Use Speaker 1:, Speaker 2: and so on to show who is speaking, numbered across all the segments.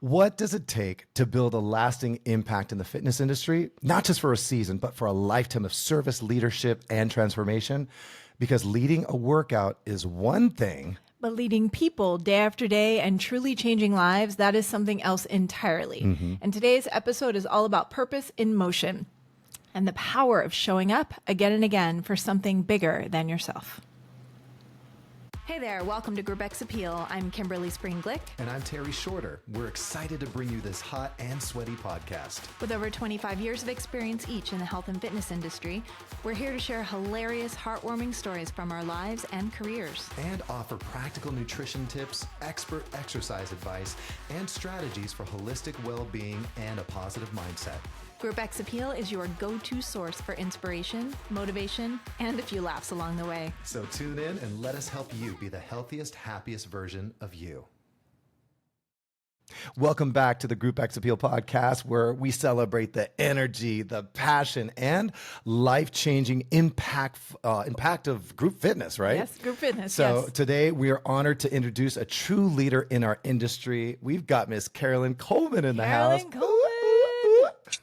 Speaker 1: What does it take to build a lasting impact in the fitness industry? Not just for a season, but for a lifetime of service, leadership, and transformation? Because leading a workout is one thing,
Speaker 2: but leading people day after day and truly changing lives, that is something else entirely. And today's episode is all about purpose in motion and the power of showing up again and again for something bigger than yourself. Hey there, welcome to Group X Appeal. I'm Kimberly Spring-Glick.
Speaker 1: And I'm Terry Shorter. We're excited to bring you this hot and sweaty podcast.
Speaker 2: With over 25 years of experience each in the health and fitness industry, we're here to share hilarious, heartwarming stories from our lives and careers.
Speaker 1: And offer practical nutrition tips, expert exercise advice, and strategies for holistic well-being and a positive mindset.
Speaker 2: Group X Appeal is your go-to source for inspiration, motivation, and a few laughs along the way.
Speaker 1: So tune in and let us help you be the healthiest, happiest version of you. Welcome back to the Group X Appeal podcast, where we celebrate the energy, the passion, and life-changing impact of group fitness, right?
Speaker 2: Yes, group fitness,
Speaker 1: So
Speaker 2: yes.
Speaker 1: Today we are honored to introduce a true leader in our industry. We've got Miss Carolyn Coleman in the house.
Speaker 2: Carolyn Coleman.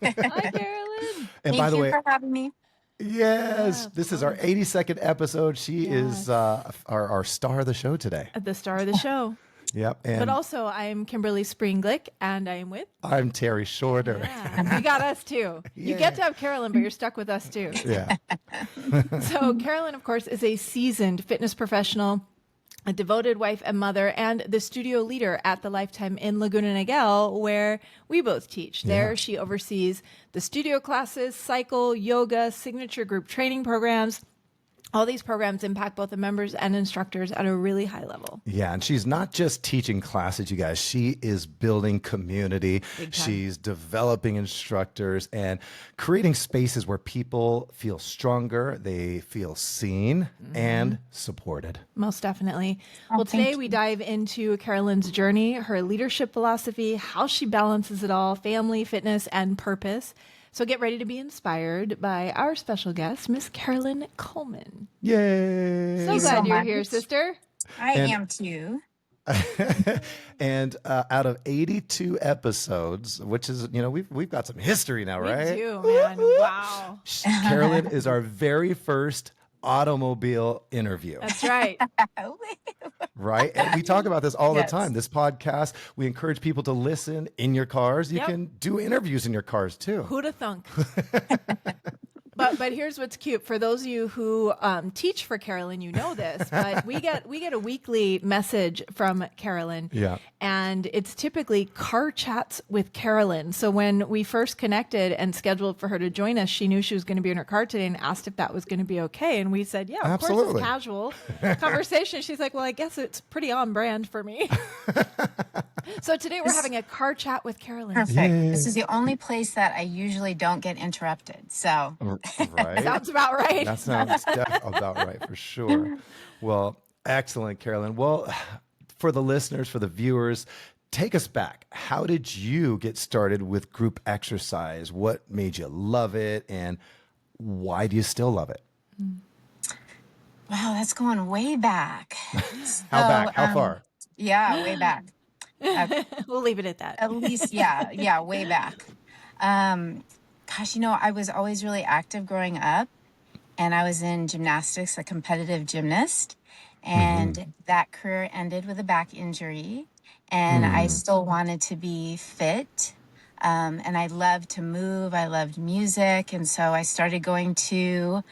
Speaker 2: Hi, Carolyn.
Speaker 1: And
Speaker 3: Thank
Speaker 1: by the
Speaker 3: you
Speaker 1: way,
Speaker 3: for having me.
Speaker 1: yes,
Speaker 2: Yeah,
Speaker 1: this is our 82nd episode. She is our star of the show today.
Speaker 2: At the star of the show.
Speaker 1: Yep. And
Speaker 2: But also, I'm Kimberly Spring-Glick, and I am with...
Speaker 1: I'm Terry Shorter.
Speaker 2: Yeah, you got us, too. You get to have Carolyn, but you're stuck with us, too.
Speaker 1: Yeah.
Speaker 2: So Carolyn, of course, is a seasoned fitness professional, a devoted wife and mother, and the studio leader at the Lifetime in Laguna Niguel, where we both teach. There, she oversees the studio classes, cycle, yoga, signature group training programs. All these programs impact both the members and instructors at a really high level.
Speaker 1: Yeah, and she's not just teaching classes, you guys. She is building community. She's developing instructors and creating spaces where people feel stronger, they feel seen and supported.
Speaker 2: Most definitely. Well, today we dive into Carolyn's journey, her leadership philosophy, how she balances it all, family, fitness, and purpose. So get ready to be inspired by our special guest, Miss Carolyn Coleman.
Speaker 1: Yay!
Speaker 2: So glad you're here, sister.
Speaker 3: I am too.
Speaker 1: And out of 82 episodes, which is, we've got some history now, right?
Speaker 2: Me too, man. Wow.
Speaker 1: Carolyn is our very first automobile interview.
Speaker 2: That's right.
Speaker 1: Right? And we talk about this all the
Speaker 3: Yes.
Speaker 1: time. This podcast, we encourage people to listen in your cars. You
Speaker 2: Yep.
Speaker 1: can do interviews in your cars too.
Speaker 2: Who'da thunk? But here's what's cute. For those of you who teach for Carolyn, you know this, but we get a weekly message from Carolyn.
Speaker 1: Yeah.
Speaker 2: And it's typically car chats with Carolyn. So when we first connected and scheduled for her to join us, she knew she was going to be in her car today and asked if that was going to be okay. And we said, yeah, of course,
Speaker 1: Absolutely.
Speaker 2: it's casual conversation. She's like, well, I guess it's pretty on brand for me. So today we're having a car chat with Carolyn.
Speaker 3: Perfect.
Speaker 1: Yay.
Speaker 3: This is the only place that I usually don't get interrupted. So
Speaker 1: Right?
Speaker 2: Sounds about right.
Speaker 1: That sounds about right for sure. Well, excellent, Carolyn. Well, for the listeners, for the viewers, take us back. How did you get started with group exercise? What made you love it? And why do you still love it?
Speaker 3: wow, that's going way back.
Speaker 1: How back? How far?
Speaker 3: Yeah, way back.
Speaker 2: We'll leave it at that.
Speaker 3: At least, yeah, way back. Gosh, I was always really active growing up, and I was in gymnastics, a competitive gymnast, and that career ended with a back injury, and I still wanted to be fit, and I loved to move, I loved music, and so I started going to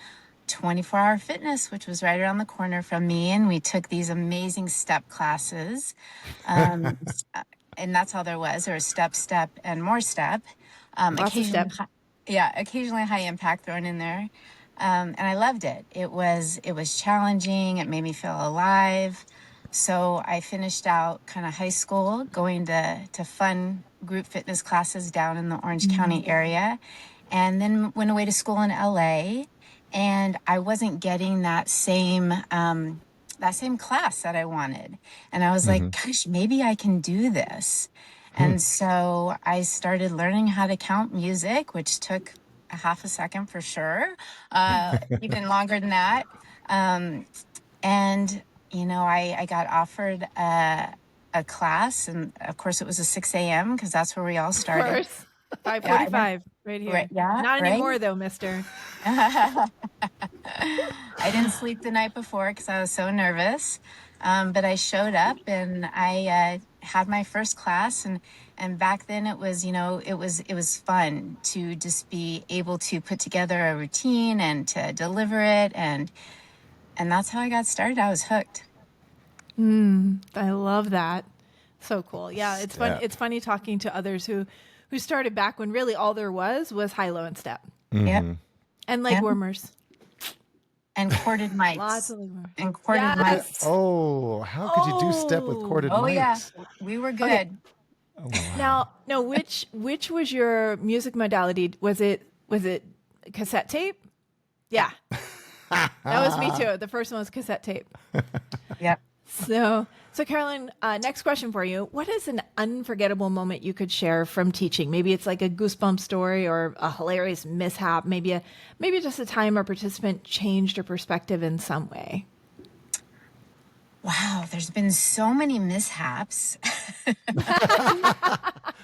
Speaker 3: 24-hour fitness, which was right around the corner from me, and we took these amazing step classes, and that's all there was. There was step, and more step.
Speaker 2: Lots of step.
Speaker 3: Occasionally high impact thrown in there. And I loved it. It was challenging. It made me feel alive. So I finished out kind of high school going to fun group fitness classes down in the Orange County area, and then went away to school in LA. And I wasn't getting that same class that I wanted. And I was like, gosh, maybe I can do this. And so I started learning how to count music, which took a half a second for sure, even longer than that. And, I got offered a a class, and of course it was a 6 a.m. because that's where we all
Speaker 2: Of
Speaker 3: started.
Speaker 2: course.
Speaker 3: Yeah, I
Speaker 2: 5:45 right here.
Speaker 3: right, yeah,
Speaker 2: Not
Speaker 3: right.
Speaker 2: anymore though, mister.
Speaker 3: I didn't sleep the night before because I was so nervous. But I showed up and I had my first class, and back then it was, it was fun to just be able to put together a routine and to deliver it, and that's how I got started. I was hooked.
Speaker 2: I love that. So cool. Yeah, it's fun.
Speaker 1: Step.
Speaker 2: It's funny talking to others who started back when really all there was high, low, and step,
Speaker 3: Yep.
Speaker 2: and leg
Speaker 3: Yep.
Speaker 2: warmers.
Speaker 3: And corded
Speaker 2: Lots
Speaker 3: mics.
Speaker 2: of leg warmers.
Speaker 3: And corded mics.
Speaker 2: Yes.
Speaker 1: Oh, how could you do step with
Speaker 2: Oh.
Speaker 1: corded
Speaker 3: Oh yeah,
Speaker 1: mics?
Speaker 3: we were good.
Speaker 2: Okay.
Speaker 1: Oh, wow.
Speaker 2: Now, which was your music modality? Was it cassette tape? Yeah, that was me too. The first one was cassette tape.
Speaker 3: Yep.
Speaker 2: So Carolyn, next question for you. What is an unforgettable moment you could share from teaching? Maybe it's like a goosebump story or a hilarious mishap. Maybe just a time a participant changed your perspective in some way.
Speaker 3: Wow, there's been so many mishaps.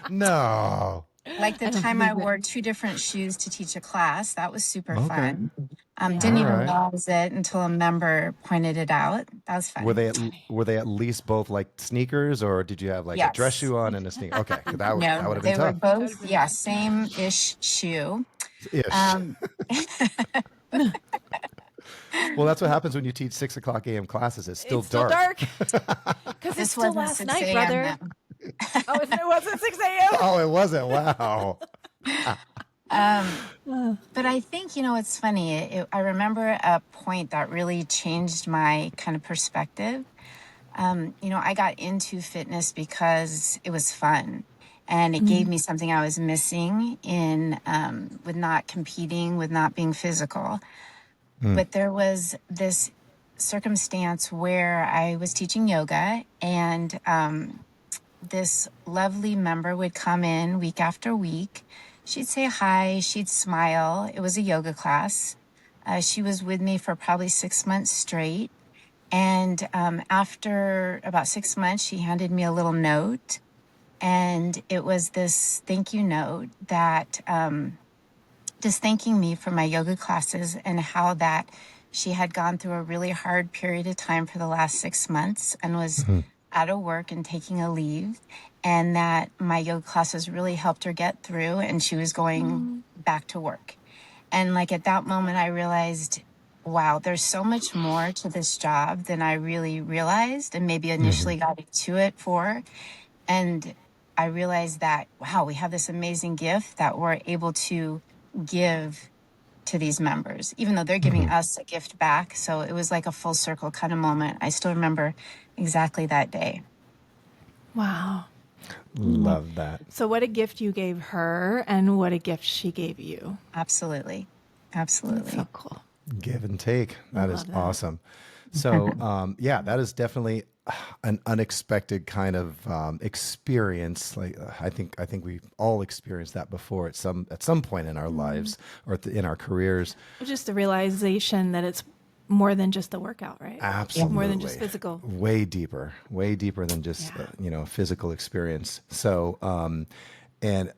Speaker 1: No.
Speaker 3: Like the
Speaker 2: I don't
Speaker 3: time I
Speaker 2: believe it.
Speaker 3: wore two different shoes to teach a class. That was super
Speaker 1: Okay.
Speaker 3: fun. Didn't even
Speaker 1: All right.
Speaker 3: realize it until a member pointed it out. That was fun.
Speaker 1: Were they at least both like sneakers, or did you have like a dress
Speaker 3: Yes.
Speaker 1: shoe on and a sneaker? Okay, that would
Speaker 3: No,
Speaker 1: have been
Speaker 3: they were
Speaker 1: tough.
Speaker 3: both, yeah, same-ish shoe.
Speaker 1: Ish.
Speaker 3: Um,
Speaker 1: Well, that's what happens when you teach 6:00 a.m. classes. It's still
Speaker 2: It's still
Speaker 1: dark.
Speaker 2: dark. Because it's
Speaker 3: this
Speaker 2: still
Speaker 3: wasn't
Speaker 2: last
Speaker 3: 6
Speaker 2: night,
Speaker 3: a.m.
Speaker 2: brother.
Speaker 3: though.
Speaker 2: Oh, it wasn't 6 a.m.
Speaker 1: Oh, it wasn't. Wow.
Speaker 3: But I think, it's funny. I remember a point that really changed my kind of perspective. I got into fitness because it was fun, and it gave me something I was missing in with not competing, with not being physical. But there was this circumstance where I was teaching yoga, and this lovely member would come in week after week. She'd say hi, she'd smile. It was a yoga class. She was with me for probably 6 months straight. And after about 6 months, she handed me a little note. And it was this thank you note that just thanking me for my yoga classes, and how that she had gone through a really hard period of time for the last 6 months and was out of work and taking a leave. And that my yoga classes really helped her get through, and she was going back to work. And like at that moment, I realized, wow, there's so much more to this job than I really realized and maybe initially got into it for. And I realized that, wow, we have this amazing gift that we're able to give to these members, even though they're giving us a gift back. So it was like a full circle kind of moment. I still remember exactly that day.
Speaker 2: Wow.
Speaker 1: Love that.
Speaker 2: So what a gift you gave her, and what a gift she gave you.
Speaker 3: Absolutely. Absolutely.
Speaker 2: So cool.
Speaker 1: Give and take. That is
Speaker 2: love that.
Speaker 1: awesome. So, yeah, that is definitely an unexpected kind of experience. Like I think we've all experienced that before at some point in our lives or in our careers.
Speaker 2: Just the realization that it's more than just the workout, right?
Speaker 1: Absolutely.
Speaker 2: More than just physical.
Speaker 1: Way deeper than just, physical experience. So, and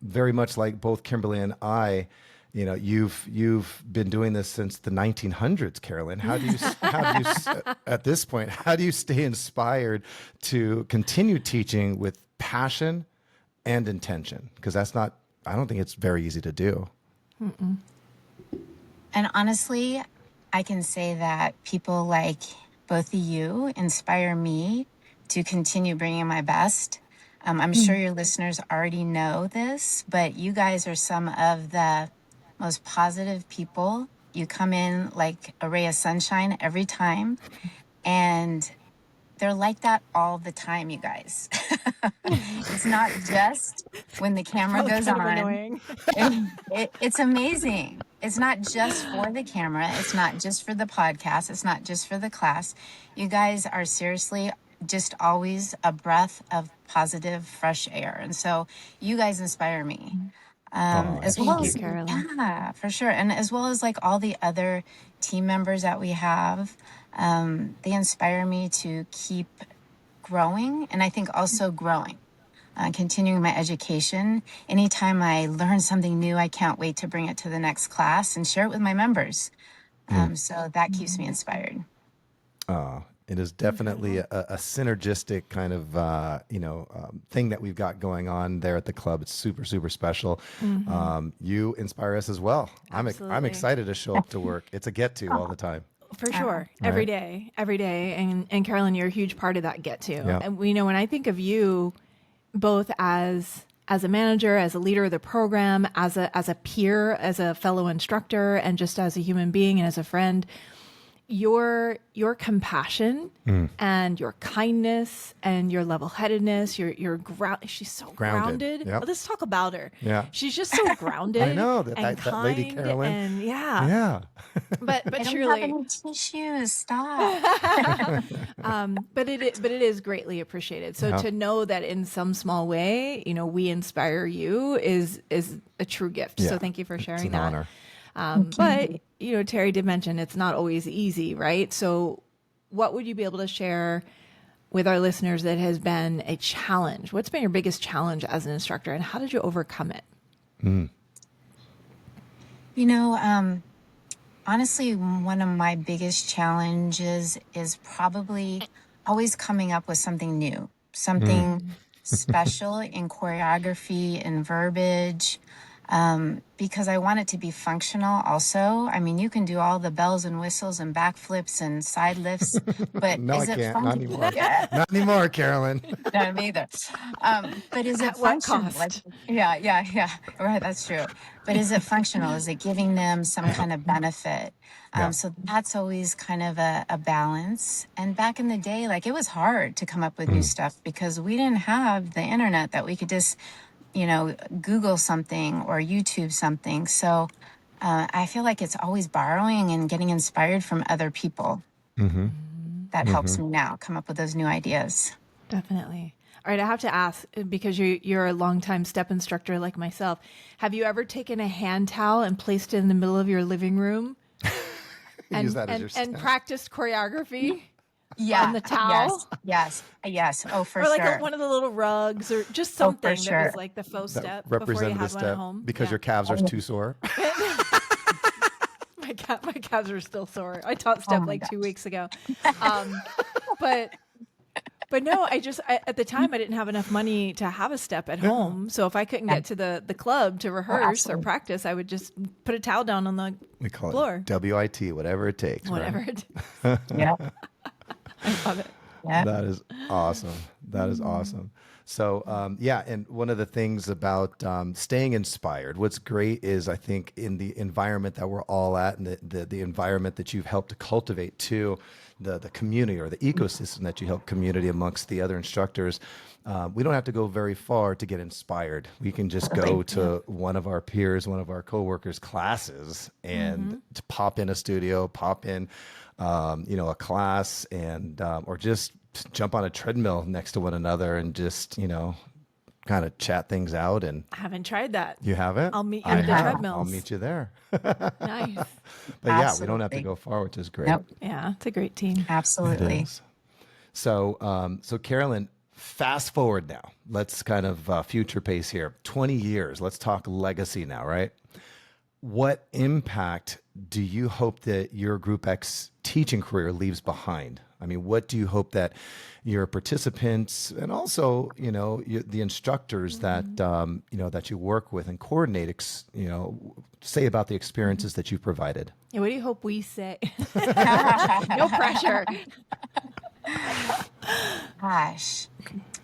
Speaker 1: very much like both Kimberly and I, you've been doing this since the 1900s, Carolyn. How do you at this point, how do you stay inspired to continue teaching with passion and intention? Because I don't think it's very easy to do.
Speaker 3: And honestly, I can say that people like both of you inspire me to continue bringing my best. I'm sure your listeners already know this, but you guys are some of the most positive people. You come in like a ray of sunshine every time, and they're like that all the time, you guys. It's not just when the camera
Speaker 2: Probably
Speaker 3: goes
Speaker 2: kind of
Speaker 3: on.
Speaker 2: annoying.
Speaker 3: It's amazing. It's not just for the camera. It's not just for the podcast. It's not just for the class. You guys are seriously just always a breath of positive, fresh air. And so you guys inspire me. As
Speaker 2: Thank
Speaker 3: well
Speaker 2: you,
Speaker 3: as,
Speaker 2: Carolyn.
Speaker 3: yeah, for sure. And as well as like all the other team members that we have, they inspire me to keep growing, and I think also growing, continuing my education. Anytime I learn something new, I can't wait to bring it to the next class and share it with my members. So that keeps me inspired.
Speaker 1: It is definitely a synergistic kind of thing that we've got going on there at the club. It's super, super special. You inspire us as well. I'm
Speaker 2: Absolutely.
Speaker 1: excited to show up to work. It's a get to all the time.
Speaker 2: For sure. Every day. And Carolyn, you're a huge part of that get to.
Speaker 1: Yeah.
Speaker 2: And we know when I think of you both as a manager, as a leader of the program, as a peer, as a fellow instructor, and just as a human being and as a friend, your compassion and your kindness and your level-headedness, she's so grounded.
Speaker 1: Yep.
Speaker 2: Let's talk about her.
Speaker 1: Yeah.
Speaker 2: she's just so grounded.
Speaker 1: I know
Speaker 2: and
Speaker 1: that lady
Speaker 2: kind
Speaker 1: Carolyn.
Speaker 2: and
Speaker 1: Yeah.
Speaker 2: but
Speaker 3: I don't
Speaker 2: truly,
Speaker 3: have any tissues. Stop.
Speaker 2: but it is greatly appreciated. So
Speaker 1: Yeah.
Speaker 2: to know that in some small way, we inspire you is a true gift.
Speaker 1: Yeah.
Speaker 2: So thank you for sharing
Speaker 1: It's an
Speaker 2: that.
Speaker 1: honor.
Speaker 2: But Terry did mention it's not always easy, right? So what would you be able to share with our listeners that has been a challenge? What's been your biggest challenge as an instructor, and how did you overcome it?
Speaker 3: Honestly, one of my biggest challenges is probably always coming up with something new, something special in choreography and verbiage, because I want it to be functional also. I mean, you can do all the bells and whistles and backflips and side lifts, but
Speaker 1: No, I
Speaker 3: is it
Speaker 1: can't. Not
Speaker 3: functional?
Speaker 1: anymore. Not anymore, Carolyn.
Speaker 3: No, me either. But is it
Speaker 2: At what
Speaker 3: functional?
Speaker 2: cost?
Speaker 3: Yeah. Right, that's true. But is it functional? Is it giving them some kind of benefit?
Speaker 1: Yeah.
Speaker 3: So that's always kind of a balance. And back in the day, like, it was hard to come up with new stuff because we didn't have the internet that we could just, Google something or YouTube something. So I feel like it's always borrowing and getting inspired from other people. That helps me now come up with those new ideas.
Speaker 2: Definitely. All right, I have to ask, because you're a longtime step instructor like myself, have you ever taken a hand towel and placed it in the middle of your living room
Speaker 1: Use that as your
Speaker 2: and practiced choreography?
Speaker 3: Yeah.
Speaker 2: On the towel?
Speaker 3: Yes. Oh, for
Speaker 2: Or like
Speaker 3: sure.
Speaker 2: one of the little rugs, or just something that
Speaker 3: sure.
Speaker 2: was like the faux
Speaker 1: That
Speaker 2: step before you
Speaker 1: represented
Speaker 2: had
Speaker 1: the
Speaker 2: one at
Speaker 1: step
Speaker 2: home.
Speaker 1: because
Speaker 2: Yeah.
Speaker 1: your calves are too sore.
Speaker 2: My calves are still sore. I taught step
Speaker 3: my
Speaker 2: 2 weeks ago. But no, at the time I didn't have enough money to have a step at home. So if I couldn't get to the club to rehearse or
Speaker 3: absolutely.
Speaker 2: practice, I would just put a towel down on the
Speaker 1: We call
Speaker 2: floor.
Speaker 1: it WIT, whatever it takes. right?
Speaker 2: Whatever it
Speaker 3: Yeah.
Speaker 2: I love it.
Speaker 3: Yeah.
Speaker 1: That is awesome. That is awesome. So, and one of the things about staying inspired, what's great is I think in the environment that we're all at, and the environment that you've helped to cultivate too, the community or the ecosystem that you help community amongst the other instructors, we don't have to go very far to get inspired. We can just go to one of our peers, one of our coworkers' classes, and to pop in a studio, pop in, a class, and or just jump on a treadmill next to one another and just kind of chat things out. And
Speaker 2: I haven't tried that.
Speaker 1: you haven't?
Speaker 2: I'll meet you
Speaker 1: I
Speaker 2: at the
Speaker 1: have.
Speaker 2: treadmills.
Speaker 1: I'll meet you there.
Speaker 2: Nice.
Speaker 1: But yeah, we don't have to
Speaker 3: Absolutely.
Speaker 1: go far, which is great.
Speaker 3: Nope.
Speaker 2: Yeah, it's a great team.
Speaker 1: It
Speaker 3: Absolutely.
Speaker 1: is. So, Carolyn, fast forward now. Let's kind of future pace here. 20 years. Let's talk legacy now, right? What impact do you hope that your Group X teaching career leaves behind? I mean, what do you hope that your participants and also, the instructors that, that you work with and coordinate, say about the experiences that you've provided?
Speaker 2: Yeah, what do you hope we say? No pressure.
Speaker 3: Gosh,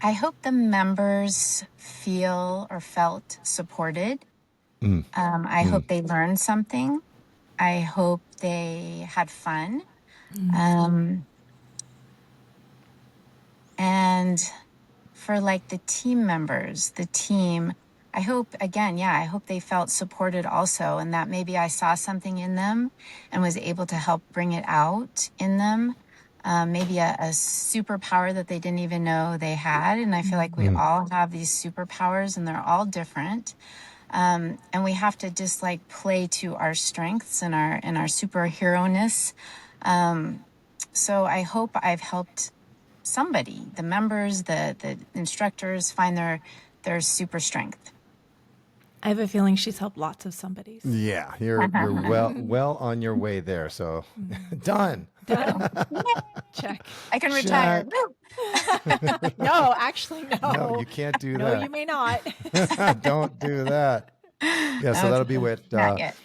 Speaker 3: I hope the members feel or felt supported. I hope they learned something. I hope they had fun. And for like the team members, I hope, again, I hope they felt supported also, and that maybe I saw something in them and was able to help bring it out in them. Maybe a superpower that they didn't even know they had. And I feel like we all have these superpowers and they're all different. And we have to just like play to our strengths and our superhero-ness. So I hope I've helped somebody, the members, the instructors find their super strength.
Speaker 2: I have a feeling she's helped lots of somebodies.
Speaker 1: Yeah, you're well on your way there. So done.
Speaker 2: Check.
Speaker 3: I can retire.
Speaker 1: Check.
Speaker 3: Woo!
Speaker 2: No, actually, no.
Speaker 1: No, you can't do
Speaker 2: No,
Speaker 1: that.
Speaker 2: you may not.
Speaker 1: Don't do that. Yeah, so that'll be with
Speaker 3: Not yet.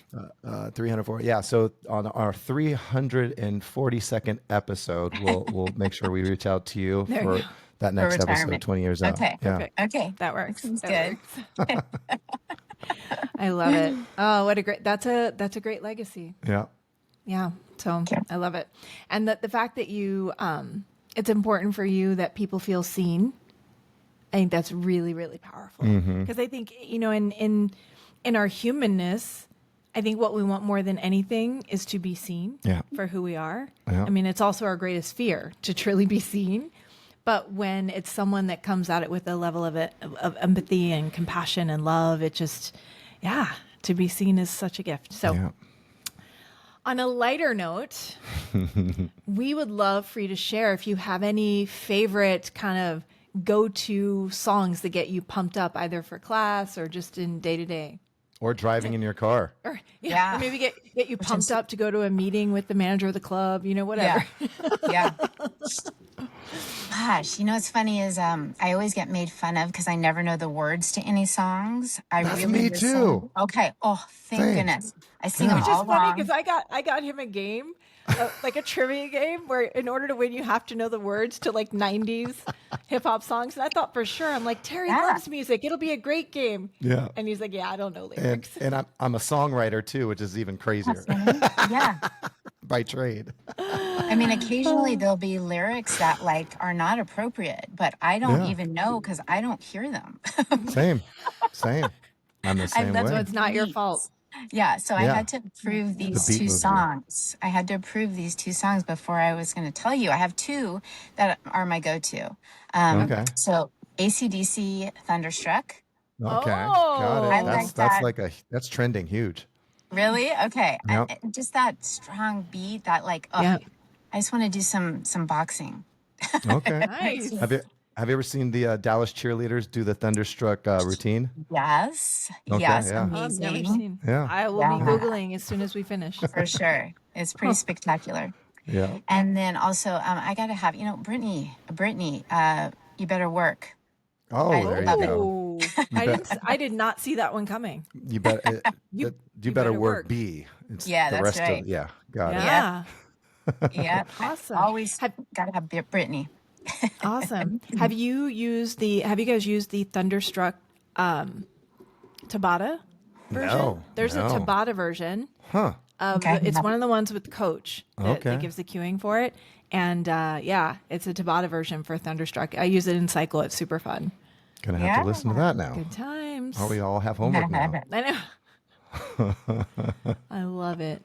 Speaker 1: 340. Yeah, so on our 342nd episode, we'll make sure we reach out to you
Speaker 2: There you
Speaker 1: for
Speaker 2: go.
Speaker 1: that next episode,
Speaker 3: retirement.
Speaker 1: 20 years out.
Speaker 3: Okay.
Speaker 1: Yeah.
Speaker 2: Perfect.
Speaker 3: Okay.
Speaker 2: That works.
Speaker 3: Sounds
Speaker 2: That
Speaker 3: good.
Speaker 2: works. I love it. Oh, what a great, that's a great legacy.
Speaker 1: Yeah.
Speaker 2: Yeah. So
Speaker 3: you.
Speaker 2: I love it. And the fact that you, it's important for you that people feel seen. I think that's really, really powerful. Because I think, in our humanness, I think what we want more than anything is to be seen
Speaker 1: Yeah.
Speaker 2: for who we are.
Speaker 1: Yeah.
Speaker 2: I mean, it's also our greatest fear to truly be seen. But when it's someone that comes at it with a level of empathy and compassion and love, it just, to be seen is such a gift. So
Speaker 1: Yeah.
Speaker 2: on a lighter note, we would love for you to share if you have any favorite kind of go-to songs that get you pumped up either for class or just in day-to-day.
Speaker 1: Or driving in your car.
Speaker 2: Or,
Speaker 3: Yeah.
Speaker 2: or maybe get you pumped up to go to a meeting with the manager of the club, whatever.
Speaker 3: Yeah. Gosh, it's funny is I always get made fun of because I never know the words to any songs.
Speaker 1: That's me
Speaker 3: listen.
Speaker 1: too.
Speaker 3: Okay. Oh, thank
Speaker 1: Same.
Speaker 3: goodness. I sing
Speaker 1: Yeah.
Speaker 3: them
Speaker 2: Which
Speaker 3: all
Speaker 2: is funny
Speaker 3: wrong.
Speaker 2: because I got him a game, like a trivia game where in order to win, you have to know the words to like 90s hip hop songs. And I thought for sure, I'm like, Terry
Speaker 3: Yeah.
Speaker 2: loves music. It'll be a great game.
Speaker 1: Yeah.
Speaker 2: And he's like, yeah, I don't know
Speaker 1: And
Speaker 2: lyrics.
Speaker 1: and I'm a songwriter too, which is even crazier
Speaker 3: Yeah.
Speaker 1: by trade.
Speaker 3: I mean, occasionally there'll be lyrics that like are not appropriate, but I don't
Speaker 1: Yeah.
Speaker 3: even know because I don't hear them.
Speaker 1: Same. I'm the same
Speaker 2: That's
Speaker 1: way.
Speaker 2: what's not your
Speaker 3: Beats.
Speaker 2: fault.
Speaker 3: Yeah, so I
Speaker 1: Yeah.
Speaker 3: had to approve these
Speaker 1: beat
Speaker 3: two
Speaker 1: moves you.
Speaker 3: songs. I had to approve these two songs before I was going to tell you. I have two that are my go-to.
Speaker 1: Okay.
Speaker 3: So AC/DC Thunderstruck.
Speaker 1: Okay.
Speaker 2: Oh.
Speaker 1: Got it.
Speaker 2: I
Speaker 3: like
Speaker 1: That's
Speaker 3: that.
Speaker 1: that's trending huge.
Speaker 3: Really? Okay.
Speaker 1: Yep.
Speaker 3: Just that strong beat that like, oh,
Speaker 2: Yeah.
Speaker 3: I just want to do some boxing.
Speaker 1: Okay.
Speaker 2: Nice.
Speaker 1: Have you ever seen the Dallas cheerleaders do the Thunderstruck routine?
Speaker 3: Yes.
Speaker 1: Okay,
Speaker 3: Yes.
Speaker 1: yeah.
Speaker 2: Oh, I've never
Speaker 3: Amazing.
Speaker 2: seen.
Speaker 1: Yeah.
Speaker 2: I will
Speaker 3: Yeah.
Speaker 2: be Googling as soon as we finish.
Speaker 3: For sure. It's pretty spectacular.
Speaker 1: Yeah.
Speaker 3: And then also, I got to have, Brittany, You Better Work.
Speaker 1: Oh,
Speaker 3: I
Speaker 1: there you
Speaker 3: love it.
Speaker 1: go.
Speaker 2: Oh, I did not see that one coming.
Speaker 1: You better
Speaker 2: You
Speaker 1: you
Speaker 2: better
Speaker 1: better
Speaker 2: work.
Speaker 1: work B. It's
Speaker 3: Yeah,
Speaker 1: the
Speaker 3: that's
Speaker 1: rest
Speaker 3: right.
Speaker 1: of yeah. Got it.
Speaker 2: Yeah.
Speaker 3: Yeah.
Speaker 2: Awesome.
Speaker 3: Always got to have Brittany.
Speaker 2: Awesome. Have you guys used the Thunderstruck Tabata version?
Speaker 1: No,
Speaker 2: There's a
Speaker 1: no.
Speaker 2: Tabata version.
Speaker 1: Huh.
Speaker 3: Okay.
Speaker 2: It's one of the ones with Coach that
Speaker 1: Okay.
Speaker 2: gives the cueing for it. And it's a Tabata version for Thunderstruck. I use it in cycle. It's super fun.
Speaker 1: Gonna have to listen to that now.
Speaker 2: Good times.
Speaker 1: Oh, we all have homework now.
Speaker 2: I know. I love it.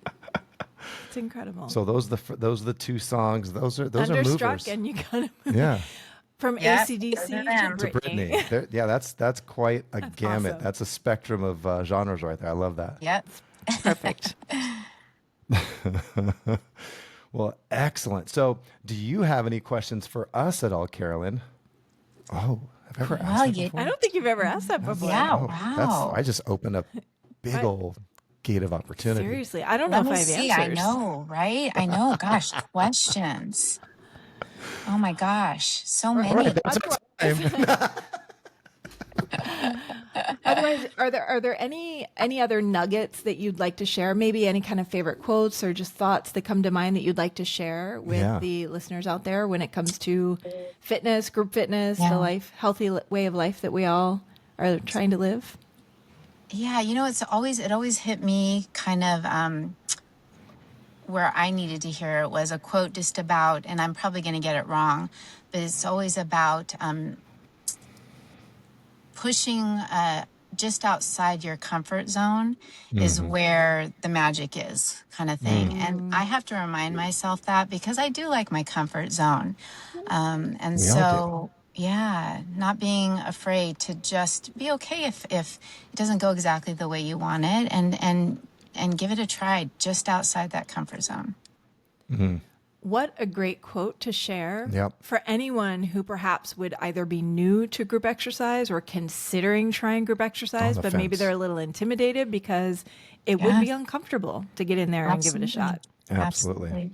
Speaker 2: It's incredible.
Speaker 1: So those are the two songs. Those are
Speaker 2: Thunderstruck,
Speaker 1: movers.
Speaker 2: and you kind of
Speaker 1: Yeah.
Speaker 2: from
Speaker 3: Yeah,
Speaker 2: AC/DC
Speaker 3: those are
Speaker 2: to
Speaker 3: them.
Speaker 1: To
Speaker 2: Britney.
Speaker 1: Brittany. Yeah, that's quite a gamut.
Speaker 2: awesome.
Speaker 1: That's a spectrum of genres right there. I love that.
Speaker 3: Yep.
Speaker 2: Perfect.
Speaker 1: Well, excellent. So, do you have any questions for us at all, Carolyn? Oh, have I ever asked
Speaker 3: Well,
Speaker 1: that
Speaker 3: you-
Speaker 1: before?
Speaker 2: I don't think you've ever asked that before.
Speaker 3: Yeah.
Speaker 1: Oh,
Speaker 3: Wow.
Speaker 1: I just opened a big old gate of opportunity.
Speaker 2: Seriously, I don't know
Speaker 3: Let
Speaker 2: if
Speaker 3: me
Speaker 2: I have
Speaker 3: see.
Speaker 2: answers.
Speaker 3: I know, right? I know. Gosh, questions. Oh my gosh, so many.
Speaker 1: All right, that's our time.
Speaker 2: Otherwise, are there any other nuggets that you'd like to share? Maybe any kind of favorite quotes or just thoughts that come to mind that you'd like to share with
Speaker 1: Yeah.
Speaker 2: the listeners out there when it comes to fitness, group fitness,
Speaker 3: Yeah.
Speaker 2: the healthy way of life that we all are trying to live?
Speaker 3: Yeah, it always hit me kind of where I needed to hear it was a quote just about, and I'm probably going to get it wrong, but it's always about pushing just outside your comfort zone is where the magic is, kind of thing. And I have to remind myself that because I do like my comfort zone. And
Speaker 1: We all
Speaker 3: so, yeah, not being afraid to just be okay if it doesn't go exactly the way you want it and give it a try just outside that comfort zone.
Speaker 2: what a great quote to share
Speaker 1: Yep.
Speaker 2: for anyone who perhaps would either be new to group exercise or considering trying group exercise,
Speaker 1: On the
Speaker 2: but maybe
Speaker 1: fence.
Speaker 2: they're a little intimidated because it would be uncomfortable to get in there and give it a shot.
Speaker 1: Absolutely.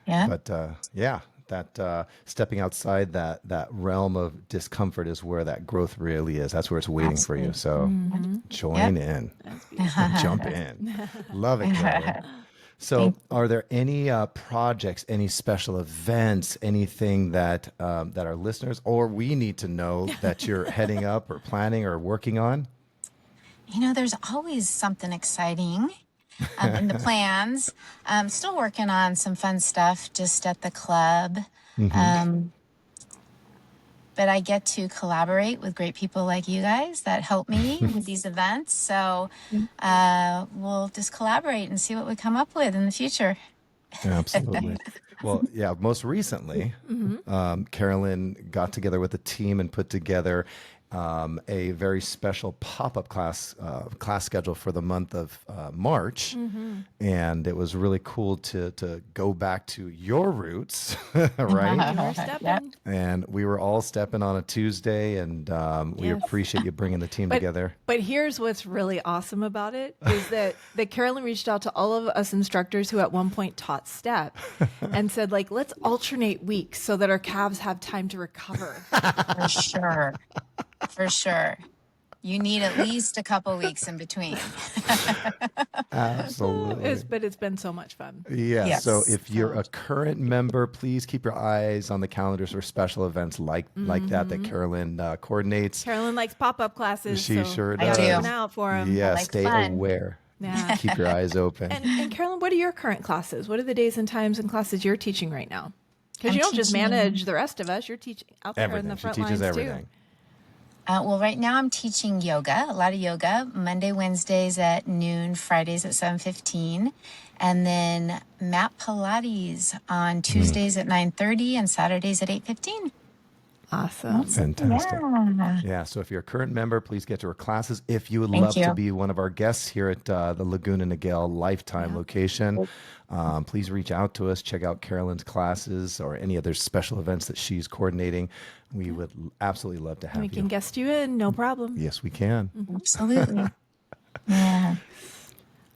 Speaker 3: Yeah.
Speaker 1: But yeah, that stepping outside that realm of discomfort is where that growth really is. That's where it's waiting for you. So join in, jump in. Love it, Carolyn. So, are there any projects, any special events, anything that that our listeners or we need to know that you're heading up or planning or working on?
Speaker 3: There's always something exciting in the plans. I'm still working on some fun stuff just at the club. But I get to collaborate with great people like you guys that help me with these events. So we'll just collaborate and see what we come up with in the future.
Speaker 1: Absolutely. Well, yeah, most recently, Carolyn got together with a team and put together a very special pop-up class schedule for the month of March. And it was really cool to go back to your roots, right?
Speaker 2: We're stepping.
Speaker 1: And we were all stepping on a Tuesday, and we
Speaker 2: Yes.
Speaker 1: appreciate you bringing the team together.
Speaker 2: But here's what's really awesome about it is that Carolyn reached out to all of us instructors who at one point taught step and said, like, let's alternate weeks so that our calves have time to recover.
Speaker 3: For sure. For sure. You need at least a couple weeks in between.
Speaker 1: Absolutely.
Speaker 2: But it's been so much fun.
Speaker 1: Yeah.
Speaker 3: Yes.
Speaker 1: So if you're a current member, please keep your eyes on the calendars for special events like that Carolyn coordinates.
Speaker 2: Carolyn likes pop-up classes.
Speaker 1: She
Speaker 2: so
Speaker 1: sure
Speaker 2: I gotta
Speaker 3: does.
Speaker 2: keep an eye out for them.
Speaker 1: Yeah,
Speaker 3: like
Speaker 1: stay
Speaker 3: fun.
Speaker 1: aware.
Speaker 2: Yeah.
Speaker 1: Keep your eyes open.
Speaker 2: And Carolyn, what are your current classes? What are the days and times and classes you're teaching right now? Because you
Speaker 3: I'm
Speaker 2: don't just
Speaker 3: teaching-
Speaker 2: manage the rest of us. You're teaching out there in
Speaker 1: Everything.
Speaker 2: the
Speaker 1: She
Speaker 2: front
Speaker 1: teaches
Speaker 2: lines
Speaker 1: everything.
Speaker 2: too.
Speaker 3: Well, right now I'm teaching yoga, a lot of yoga, Monday, Wednesdays at noon, Fridays at 7:15, and then mat Pilates on Tuesdays at 9:30 and Saturdays at 8:15.
Speaker 2: Awesome.
Speaker 1: Fantastic.
Speaker 3: Yeah.
Speaker 1: Yeah. So if you're a current member, please get to our classes. If you would
Speaker 3: Thank
Speaker 1: love to
Speaker 3: you.
Speaker 1: be one of our guests here at the Laguna Niguel Lifetime location, please reach out to us. Check out Carolyn's classes or any other special events that she's coordinating. We would absolutely love to have
Speaker 2: We
Speaker 1: you.
Speaker 2: can guest you in, no problem.
Speaker 1: Yes, we can.
Speaker 3: Absolutely. Yeah.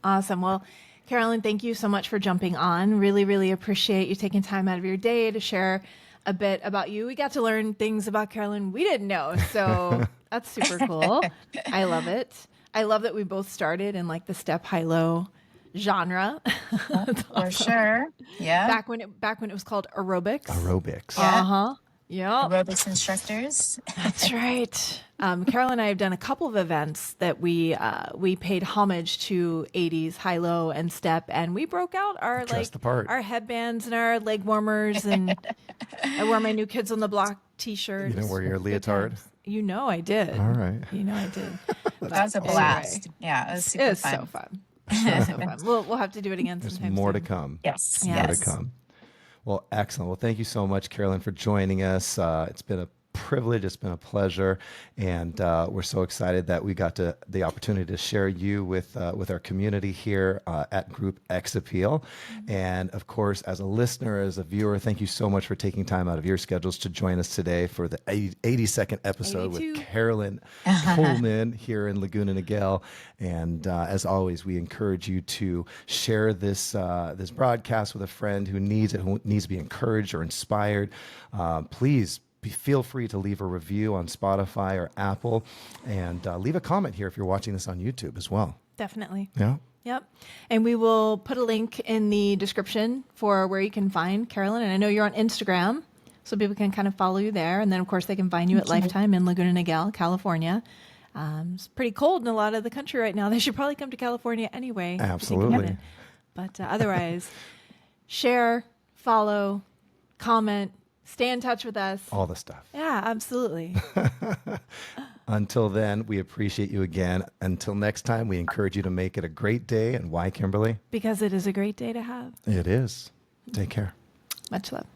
Speaker 2: Awesome. Well, Carolyn, thank you so much for jumping on. Really, really appreciate you taking time out of your day to share a bit about you. We got to learn things about Carolyn we didn't know. So that's super cool. I love it. I love that we both started in like the step high low genre. That's
Speaker 3: For
Speaker 2: awesome.
Speaker 3: sure. Yeah.
Speaker 2: Back when it was called aerobics.
Speaker 1: Aerobics.
Speaker 3: Yeah.
Speaker 2: Uh-huh. Yeah.
Speaker 3: Aerobics instructors.
Speaker 2: That's right. Carol and I have done a couple of events that we paid homage to 80s high-low and step, and we broke out our
Speaker 1: Dressed the part.
Speaker 2: our headbands and our leg warmers, and I wore my new Kids on the Block T-shirt.
Speaker 1: You didn't wear your
Speaker 2: Good
Speaker 1: leotard?
Speaker 2: times. You know I did.
Speaker 1: All right.
Speaker 2: You know I did.
Speaker 3: That was a blast. Yeah, it was super
Speaker 2: It was
Speaker 3: fun.
Speaker 2: so fun. It was so fun. We'll have to do it again
Speaker 1: There's
Speaker 2: sometime
Speaker 1: more to
Speaker 2: soon.
Speaker 1: come.
Speaker 3: Yes.
Speaker 2: Yeah.
Speaker 1: More
Speaker 3: Yes.
Speaker 1: to come. Well, excellent. Well, thank you so much, Carolyn, for joining us. It's been a privilege. It's been a pleasure, and we're so excited that we got the opportunity to share you with our community here at Group X Appeal. And of course, as a listener, as a viewer, thank you so much for taking time out of your schedules to join us today for the 82nd episode
Speaker 2: 82.
Speaker 1: with Carolyn Coleman here in Laguna Niguel. And as always, we encourage you to share this this broadcast with a friend who needs it, who needs to be encouraged or inspired. Please feel free to leave a review on Spotify or Apple, and leave a comment here if you're watching this on YouTube as well.
Speaker 2: Definitely.
Speaker 1: Yeah.
Speaker 2: Yep. And we will put a link in the description for where you can find Carolyn. And I know you're on Instagram, so people can kind of follow you there. And then, of course, they can find you at Lifetime in Laguna Niguel, California. It's pretty cold in a lot of the country right now. They should probably come to California anyway. to
Speaker 1: Absolutely.
Speaker 2: come in. But otherwise, share, follow, comment, stay in touch with us.
Speaker 1: All the stuff.
Speaker 2: Yeah, absolutely.
Speaker 1: Until then, we appreciate you again. Until next time, we encourage you to make it a great day. And why, Kimberly?
Speaker 2: Because it is a great day to have.
Speaker 1: It is. Take care.
Speaker 2: Much love.